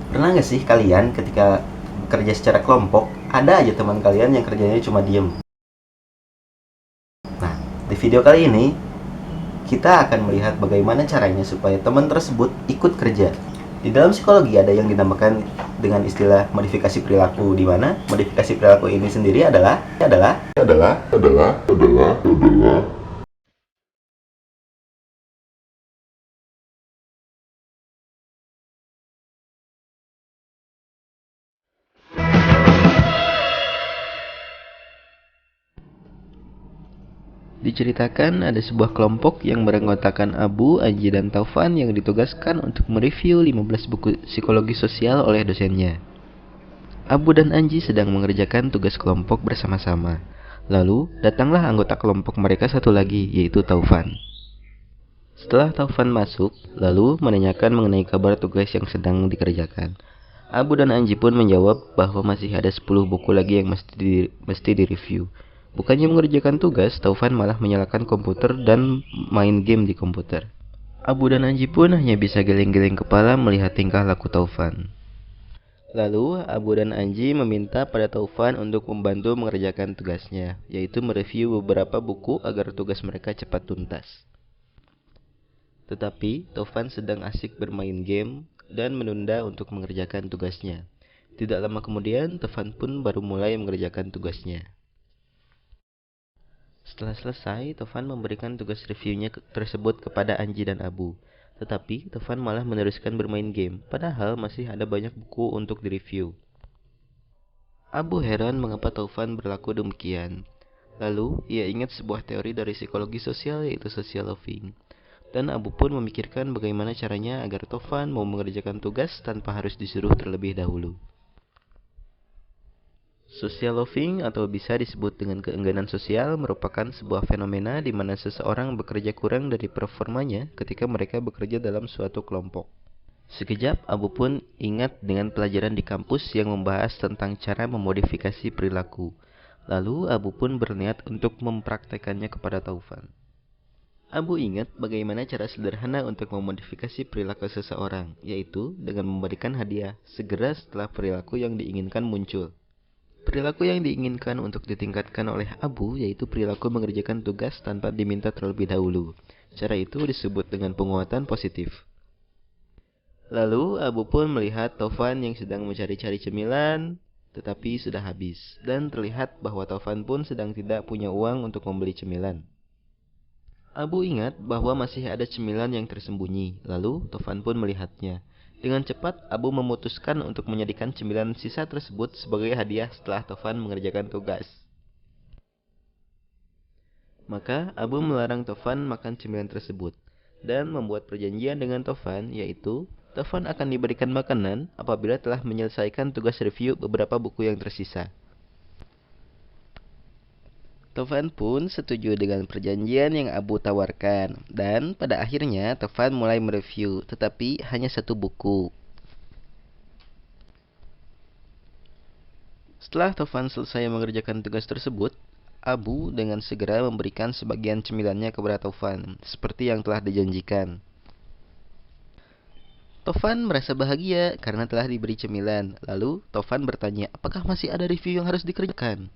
Pernah nggak sih kalian ketika kerja secara kelompok, ada aja teman kalian yang kerjanya cuma diem? Nah, di video kali ini, kita akan melihat bagaimana caranya supaya teman tersebut ikut kerja. Di dalam psikologi ada yang dinamakan dengan istilah modifikasi perilaku, di mana modifikasi perilaku ini sendiri adalah Diceritakan ada sebuah kelompok yang beranggotakan Abu, Anji, dan Taufan yang ditugaskan untuk mereview 15 buku psikologi sosial oleh dosennya. Abu dan Anji sedang mengerjakan tugas kelompok bersama-sama. Lalu, datanglah anggota kelompok mereka satu lagi, yaitu Taufan. Setelah Taufan masuk, lalu menanyakan mengenai kabar tugas yang sedang dikerjakan. Abu dan Anji pun menjawab bahwa masih ada 10 buku lagi yang mesti direview. Bukannya mengerjakan tugas, Taufan malah menyalakan komputer dan main game di komputer. Abu dan Anji pun hanya bisa geleng-geleng kepala melihat tingkah laku Taufan. Lalu, Abu dan Anji meminta pada Taufan untuk membantu mengerjakan tugasnya, yaitu mereview beberapa buku agar tugas mereka cepat tuntas. Tetapi, Taufan sedang asik bermain game dan menunda untuk mengerjakan tugasnya. Tidak lama kemudian, Taufan pun baru mulai mengerjakan tugasnya. Setelah selesai, Taufan memberikan tugas reviewnya tersebut kepada Anji dan Abu. Tetapi, Taufan malah meneruskan bermain game, padahal masih ada banyak buku untuk direview. Abu heran mengapa Taufan berlaku demikian. Lalu, ia ingat sebuah teori dari psikologi sosial yaitu social loving. Dan Abu pun memikirkan bagaimana caranya agar Taufan mau mengerjakan tugas tanpa harus disuruh terlebih dahulu. Social loving atau bisa disebut dengan keengganan sosial merupakan sebuah fenomena di mana seseorang bekerja kurang dari performanya ketika mereka bekerja dalam suatu kelompok. Sekejap, Abu pun ingat dengan pelajaran di kampus yang membahas tentang cara memodifikasi perilaku. Lalu, Abu pun berniat untuk mempraktekannya kepada Taufan. Abu ingat bagaimana cara sederhana untuk memodifikasi perilaku seseorang, yaitu dengan memberikan hadiah segera setelah perilaku yang diinginkan muncul. Perilaku yang diinginkan untuk ditingkatkan oleh Abu yaitu perilaku mengerjakan tugas tanpa diminta terlebih dahulu. Cara itu disebut dengan penguatan positif. Lalu Abu pun melihat Taufan yang sedang mencari-cari cemilan, tetapi sudah habis. Dan terlihat bahwa Taufan pun sedang tidak punya uang untuk membeli cemilan. Abu ingat bahwa masih ada cemilan yang tersembunyi. Lalu Taufan pun melihatnya. Dengan cepat, Abu memutuskan untuk menjadikan cemilan sisa tersebut sebagai hadiah setelah Taufan mengerjakan tugas. Maka, Abu melarang Taufan makan cemilan tersebut dan membuat perjanjian dengan Taufan, yaitu Taufan akan diberikan makanan apabila telah menyelesaikan tugas review beberapa buku yang tersisa. Taufan pun setuju dengan perjanjian yang Abu tawarkan, dan pada akhirnya Taufan mulai mereview, tetapi hanya satu buku. Setelah Taufan selesai mengerjakan tugas tersebut, Abu dengan segera memberikan sebagian cemilannya kepada Taufan, seperti yang telah dijanjikan. Taufan merasa bahagia karena telah diberi cemilan. Lalu Taufan bertanya, apakah masih ada review yang harus dikerjakan?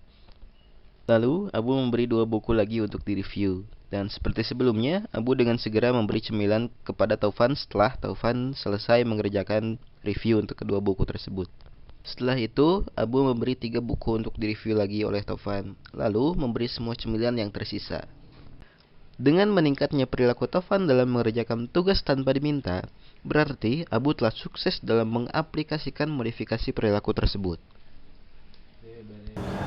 Lalu, Abu memberi 2 buku lagi untuk direview. Dan seperti sebelumnya, Abu dengan segera memberi cemilan kepada Taufan setelah Taufan selesai mengerjakan review untuk kedua buku tersebut. Setelah itu, Abu memberi 3 buku untuk direview lagi oleh Taufan. Lalu, memberi semua cemilan yang tersisa. Dengan meningkatnya perilaku Taufan dalam mengerjakan tugas tanpa diminta, berarti Abu telah sukses dalam mengaplikasikan modifikasi perilaku tersebut.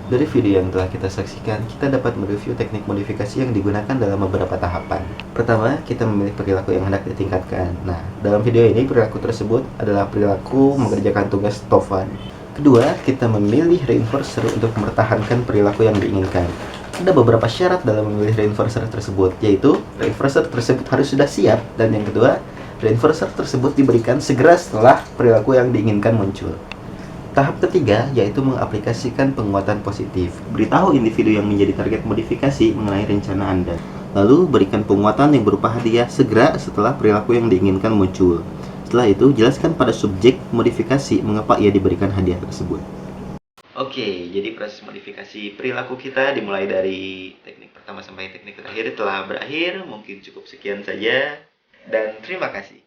Dari video yang telah kita saksikan, kita dapat mereview teknik modifikasi yang digunakan dalam beberapa tahapan. Pertama, kita memilih perilaku yang hendak ditingkatkan. Nah, dalam video ini perilaku tersebut adalah perilaku mengerjakan tugas Taufan. Kedua, kita memilih reinforcer untuk mempertahankan perilaku yang diinginkan. Ada beberapa syarat dalam memilih reinforcer tersebut, yaitu reinforcer tersebut harus sudah siap, dan yang kedua, reinforcer tersebut diberikan segera setelah perilaku yang diinginkan muncul. Tahap ketiga yaitu mengaplikasikan penguatan positif. Beritahu individu yang menjadi target modifikasi mengenai rencana Anda. Lalu berikan penguatan yang berupa hadiah segera setelah perilaku yang diinginkan muncul. Setelah itu, jelaskan pada subjek modifikasi mengapa ia diberikan hadiah tersebut. Oke, jadi proses modifikasi perilaku kita dimulai dari teknik pertama sampai teknik terakhir telah berakhir. Mungkin cukup sekian saja, dan terima kasih.